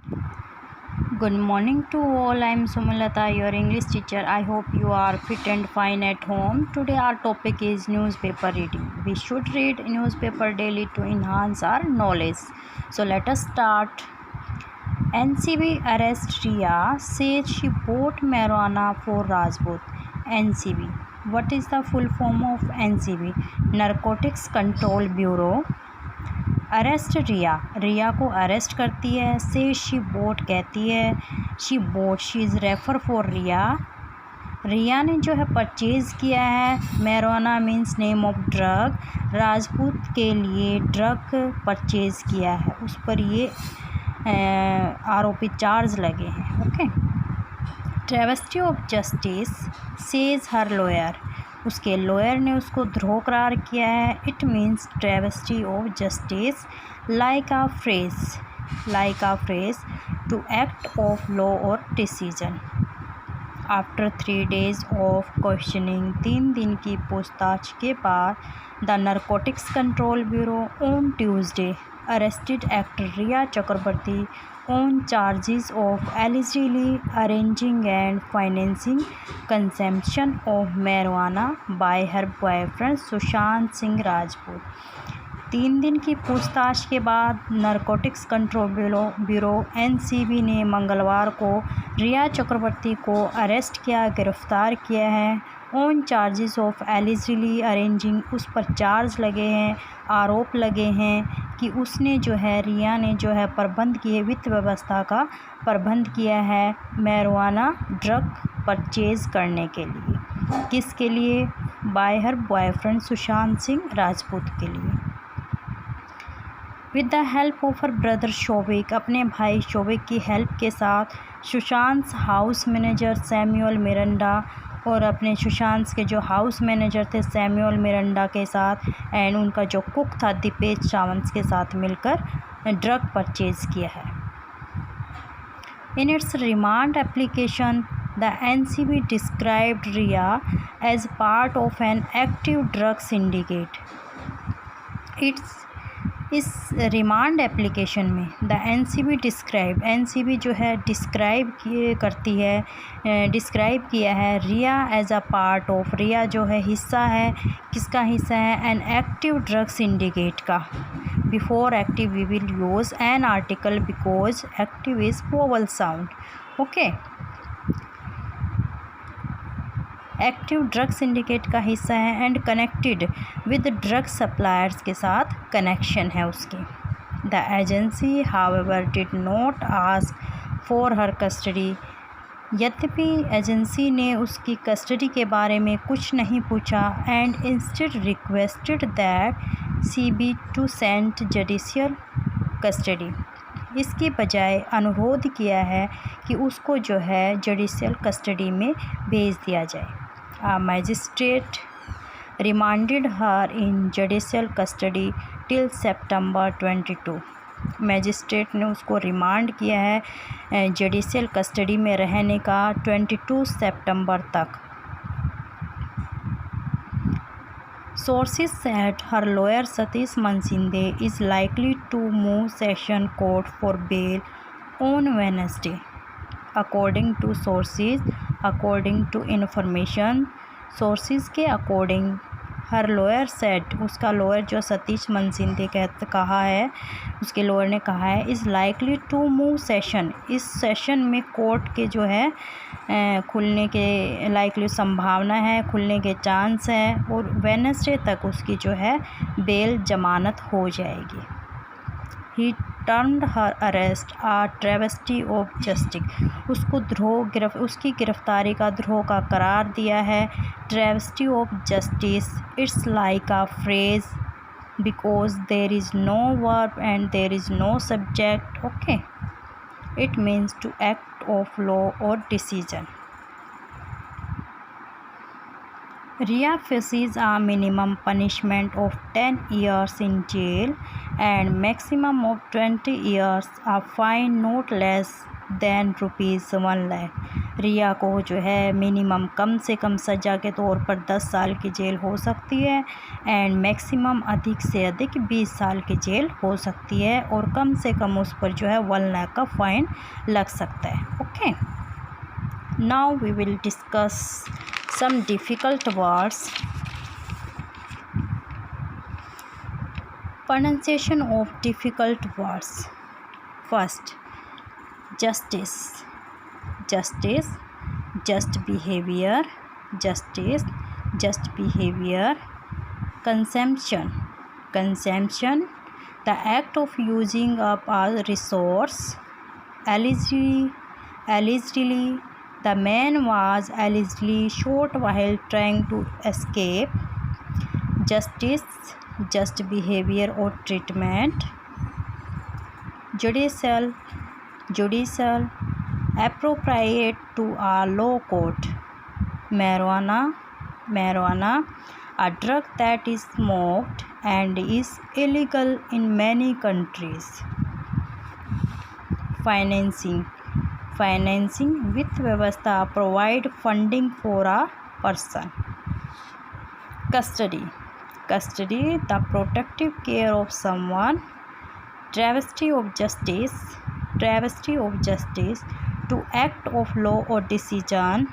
Good morning to all. I am Sumalata, your English teacher. I hope you are fit and fine at home. Today our topic is newspaper reading. We should read newspaper daily to enhance our knowledge. So let us start. NCB arrest Riya, says she bought marijuana for Rajput. NCB. What is the full form of NCB? Narcotics Control Bureau. Arrest Riya को arrest करती है. से she bought कहती है she bought she is refer for Riya ने जो है purchase किया है. Marijuana means name of drug. Rajput के लिए ड्रग परचेज़ किया है, उस पर ये आरोपी चार्ज लगे हैं. Okay. Travesty of justice says her lawyer. उसके लॉयर ने उसको द्रोह करार किया है. It means travesty of justice like a phrase to act of law और decision. After 3 days of questioning, 3 दिन की पूछताछ के बाद the narcotics control bureau on Tuesday arrested actor Riya Chakraborty on charges of allegedly arranging and financing consumption of marijuana by her boyfriend Sushant Singh Rajput. 3 दिन की पूछताछ के बाद नारकोटिक्स कंट्रोल ब्यूरो NCB ने मंगलवार को रिया चक्रवर्ती को अरेस्ट किया, गिरफ्तार किया है. On charges of eligibly arranging, उस पर चार्ज लगे हैं, आरोप लगे हैं कि उसने जो है रिया ने जो है प्रबंध किए, वित्त व्यवस्था का प्रबंध किया है मैरिजुआना ड्रग परचेज़ करने के लिए. किसके लिए? By her boyfriend Sushant Singh Rajput के लिए. With the help of her brother Showik, अपने भाई शोविक की हेल्प के साथ Sushant house manager Samuel Miranda और अपने सुशांत के जो हाउस मैनेजर थे सैमुअल मिरांडा के साथ एंड उनका जो कुक था दीपेश सावंत के साथ मिलकर ड्रग परचेज़ किया है. In its remand application the NCB described Rhea as part of an active drug syndicate. इस रिमांड एप्लीकेशन में द NCB जो है डिस्क्राइब किया है Rhea as a part of. Rhea जो है हिस्सा है, किसका हिस्सा है? एन एक्टिव ड्रग सिंडिकेट का. Before active we will use an article because active is vowel sound. Okay. Active drug syndicate का हिस्सा है and connected with drug suppliers के साथ कनेक्शन है उसकी. The agency however did not ask for her custody. यद्यपि agency ने उसकी कस्टडी के बारे में कुछ नहीं पूछा. And instead requested that she be to sent judicial custody. इसके बजाय अनुरोध किया है कि उसको जो है जुडिशियल कस्टडी में भेज दिया जाए. A magistrate remanded her in judicial custody till September 22. Magistrate ने उसको रिमांड किया है जुडिशियल कस्टडी में रहने का 22 सितंबर तक. Sources said her lawyer Satish Mansinde is likely to move session court for bail on Wednesday. According to sources, according to information, sources के according हर lawyer set, उसका लॉयर जो सतीश मनसिंदे कहा है, उसके लॉयर ने कहा है is likely to move session. इस सेशन में कोर्ट के जो है खुलने के लाइकली संभावना है, खुलने के चांस है और वेडनेसडे तक उसकी जो है बेल जमानत हो जाएगी. He termed her arrest a travesty of justice. उसको उसकी गिरफ्तारी का द्रोह का करार दिया है. Travesty of justice, it's like a phrase because there is no verb and there is no subject. Okay. It means to act of law और decision. Riya faces a minimum punishment of 10 years in jail and maximum of 20 years, a fine not less than ₹1 lakh. Riya को जो है minimum कम से कम सज़ा के तौर पर 10 साल की जेल हो सकती है एंड मैक्सिमम अधिक से अधिक 20 साल की जेल हो सकती है और कम से कम उस पर जो है 1 लाख का फ़ाइन लग सकता है। Okay, now we will discuss some difficult words. Pronunciation of difficult words. First, justice, justice, just behavior, justice, just behavior. Consumption, consumption, the act of using up a resource. Allegedly, the man was allegedly shot while trying to escape. Justice, just behavior or treatment. Judicial, judicial, appropriate to a law court. Marijuana, marijuana, a drug that is smoked and is illegal in many countries. Financing, financing, वित्त व्यवस्था provide funding for a person. Custody, custody, the protective care of someone. Travesty of justice, travesty of justice, to act of law or decision.